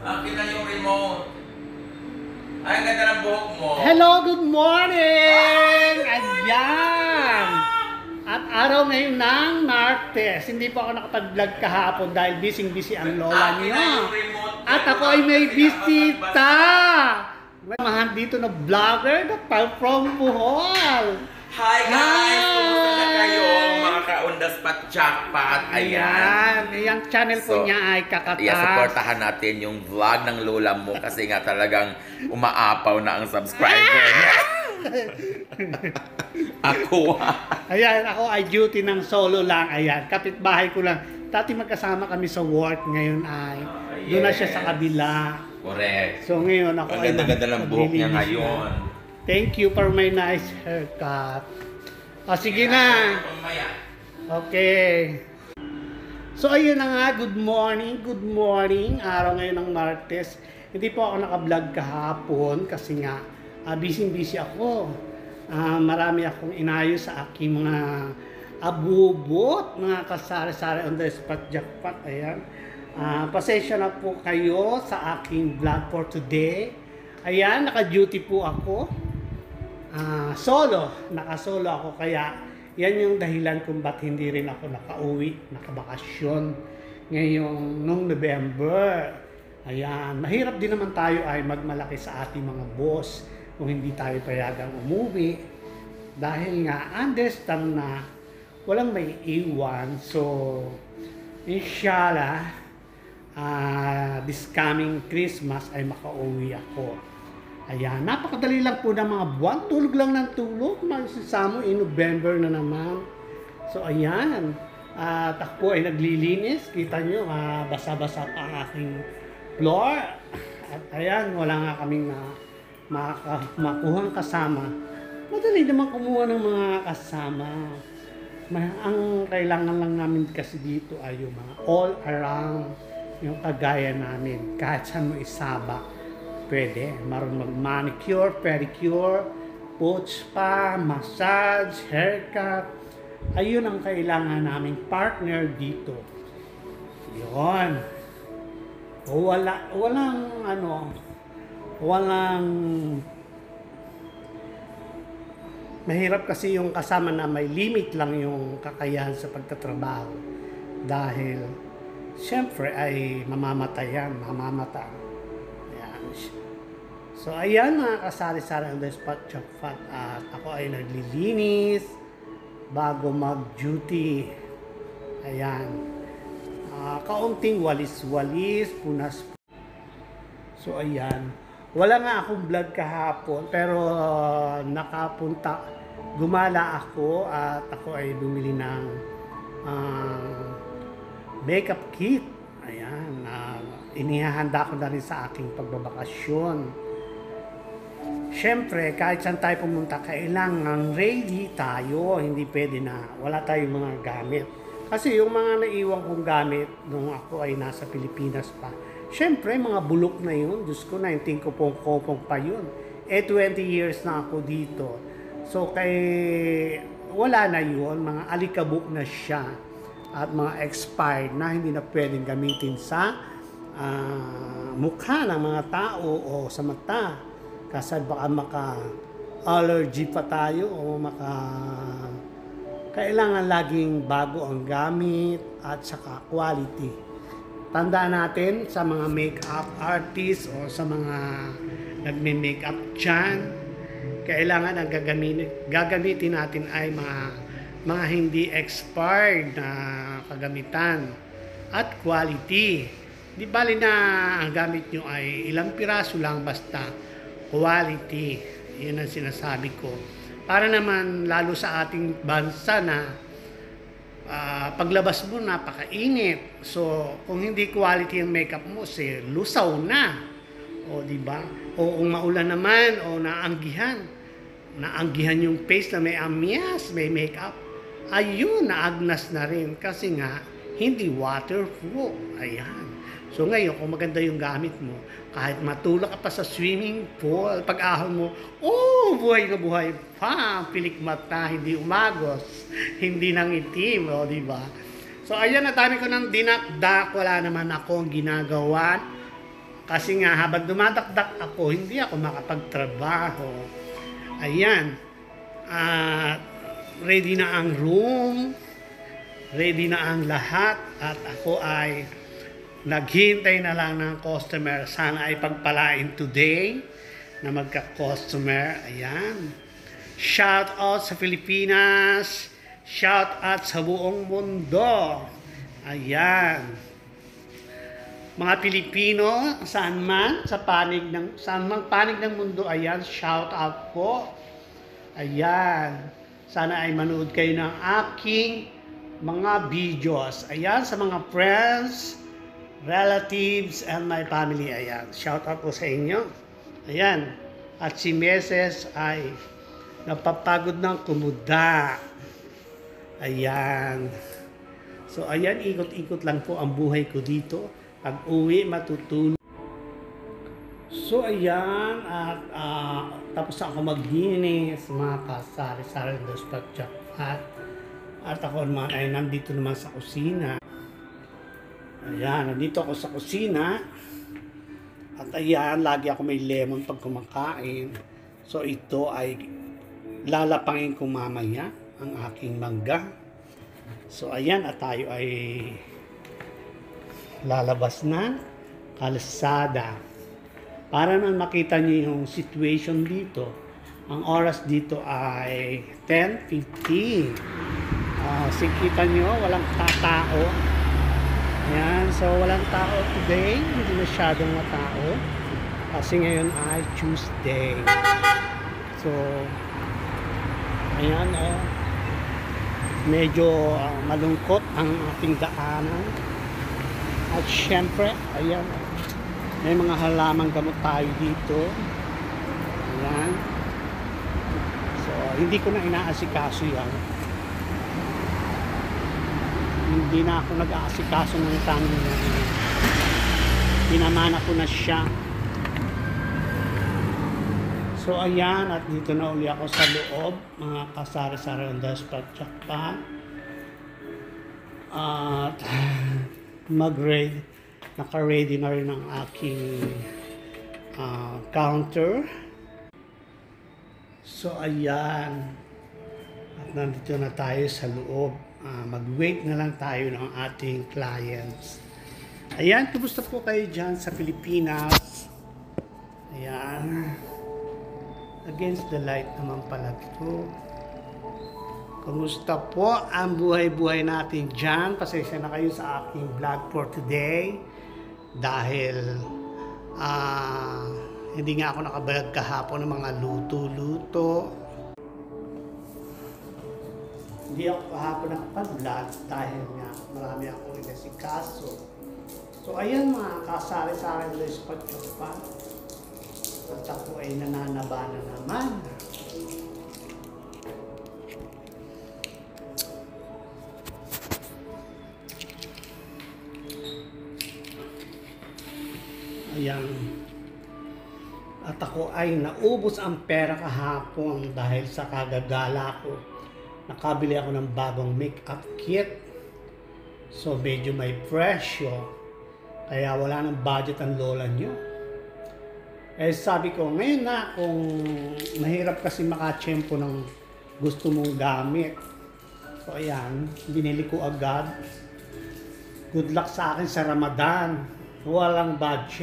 Akin na yung remote. Ay, ang ganda ng buhok mo. Hello, good morning! Ayan! At araw ngayon ng Martes. Hindi po ako nakapag-vlog kahapon dahil busy-busy ang lola Akin niyo. na yung remote. At ako ay may bisita! May mga dito na vlogger na from Bohol. Hi guys! Kumusta na kayo? Mga ka-undas pat jackpot. Ayan. Ayan, channel po niya ay kakatas. Supportahan natin yung vlog ng lola mo kasi nga talagang umaapaw na ang subscriber niya. Ako. Ayan, ako ay duty ng solo lang. Ayan, kapitbahay ko lang. Dati magkasama kami sa work, ngayon ay doon na siya sa kabila. Correct. So ngayon ako Ang ganda-ganda ng buhok niya maglilinis ngayon. na. Thank you for my nice haircut. O sige na. Okay. So ayun na nga, good morning, good morning. Araw ngayon ng Martes. Hindi po ako naka-vlog kahapon kasi nga busy ako. Marami akong inayos sa aking mga abubot, mga kasari-sari on the spot jackpot. Ayan. Pasensya na po kayo sa aking vlog for today. Ayan, naka-duty po ako. Naka-solo ako kaya yan yung dahilan kung ba't hindi rin ako nakauwi, nakabakasyon ngayong nung November. Ayan, mahirap din naman tayo ay magmalaki sa ating mga boss kung hindi tayo payagang umuwi dahil nga understand na walang may iwan. So inshallah this coming Christmas ay makauwi ako. Ayan, napakadali lang po ng mga buwan. Tulog lang ng tulog. Magsasamo in November na naman. So ayan, at ako ay naglilinis. Kita nyo, basa-basa pa ang aking floor. At ayan, wala nga kaming makuhang kasama. Madali naman kumuha ng mga kasama. Ang kailangan lang namin kasi dito ay yung mga all around, yung kagaya namin. Kahit saan mo isaba, pwede. Marunong mag-manicure, pedicure, foot spa, massage, haircut. Ayun ang kailangan naming partner dito. Yun. Walang mahirap kasi yung kasama na may limit lang yung kakayahan sa pagtatrabaho. Dahil, siyempre ay mamamatayan. So ayan mga kasari-sari on the spot jackpot. At ako ay naglilinis bago mag-duty. Ayan. Kaunting walis-walis, punas. So ayan. Wala nga akong vlog kahapon pero gumala ako at ako ay bumili ng makeup kit. Ayan. Inihahanda ko na rin sa aking pagbabakasyon. Siyempre, kahit saan tayo pumunta, kailangan ready tayo. Hindi pwede na wala tayong mga gamit. Kasi yung mga naiwan kong gamit nung ako ay nasa Pilipinas pa, siyempre, mga bulok na yun. Diyos ko, 19 kopong pa yun. 20 years na ako dito. So, wala na yun. Mga alikabok na siya. At mga expired na hindi na pwedeng gamitin sa mukha ng mga tao o sa mata. Kasi baka maka-allergy pa tayo o kailangan laging bago ang gamit at saka quality. Tandaan natin sa mga makeup artist o sa mga nagme-makeup dyan, kailangan ang gagamitin natin ay mga hindi expired na kagamitan at quality. Di bali na ang gamit nyo ay ilang piraso lang basta quality. Yun ang sinasabi ko. Para naman lalo sa ating bansa na paglabas mo napakainit. So kung hindi quality ang makeup mo, lusaw na. O di ba? O kung maulan naman o naanggihan yung face na may amyas, may makeup, ayun, naagnas na rin kasi nga hindi waterproof. Ayan. So ngayon, kung maganda yung gamit mo, kahit matulak ka pa sa swimming pool, pag ahon mo, buhay na buhay pa, pilik mata, hindi umagos, hindi nang itim, di ba? So ayan, natami ko ng dinakdak, wala naman akong ginagawa. Kasi nga habang dumadakdak ako, hindi ako makapagtrabaho. Ayan. At ready na ang room. Ready na ang lahat. At ako ay naghintay na lang ng customer. Sana ay pagpalain today na magka-customer. Ayan. Shout out sa Pilipinas. Shout out sa buong mundo. Ayan. Mga Pilipino, saan man panig ng mundo, ayan, shout out po. Ayan. Sana ay manood kayo ng aking mga videos. Ayan, sa mga friends, relatives, and my family. Ayan, shout out po sa inyo. Ayan. At si Mrs. ay napapagod ng kumuda. Ayan. So, ayan, ikot-ikot lang po ang buhay ko dito. Pag uwi, matutulog. So, ayan, at tapos ako maglinis, mga kasari-sari ng spagjapat. At ako naman ay nandito naman sa kusina. Ayan, nandito ako sa kusina. At ayan, lagi ako may lemon pag kumakain. So, ito ay lalapangin ko mamaya, ang aking mangga. So, ayan, at tayo ay lalabas na kalsada. Para na makita niyo yung situation dito. Ang oras dito ay 10:15. Sikita nyo, walang tao. Ayan, so walang tao today. Hindi masyadong matao. Kasi ngayon ay Tuesday. So, ayan, medyo malungkot ang ating daanan. At syempre, ayan, may mga halamang gamot tayo dito. Ayan. So, hindi ko na inaasikaso yan. Hindi na ako nag-aasikaso ng tanong yan. Pinamana ko na siya. So, ayan, at dito na uli ako sa loob, mga kasari-sari ng spagjapat. At naka-ready na rin ang aking counter. So, ayan. At nandito na tayo sa loob. Mag-wait na lang tayo ng ating clients. Ayan, kumusta po kayo dyan sa Pilipinas? Ayan. Against the light naman pala ito. Kumusta po ang buhay-buhay natin dyan? Pasensya na kayo sa aking vlog for today. Dahil hindi nga ako nakabalag kahapon ng mga luto-luto. Hindi ako kahapon nakapag-vlog dahil nga marami akong inasikaso. So ayan mga kasari-sari ng spagjapat. At ako ay nananaba na naman. Ayan. At ako ay naubos ang pera kahapon dahil sa kagagala ko. Nakabili ako ng bagong makeup kit. So medyo may presyo. Kaya wala ng budget ang lola nyo. Eh sabi ko, ngayon na kung mahirap kasi makatsyempo ng gusto mong gamit. So ayan, binili ko agad. Good luck sa akin sa Ramadan. Walang budget.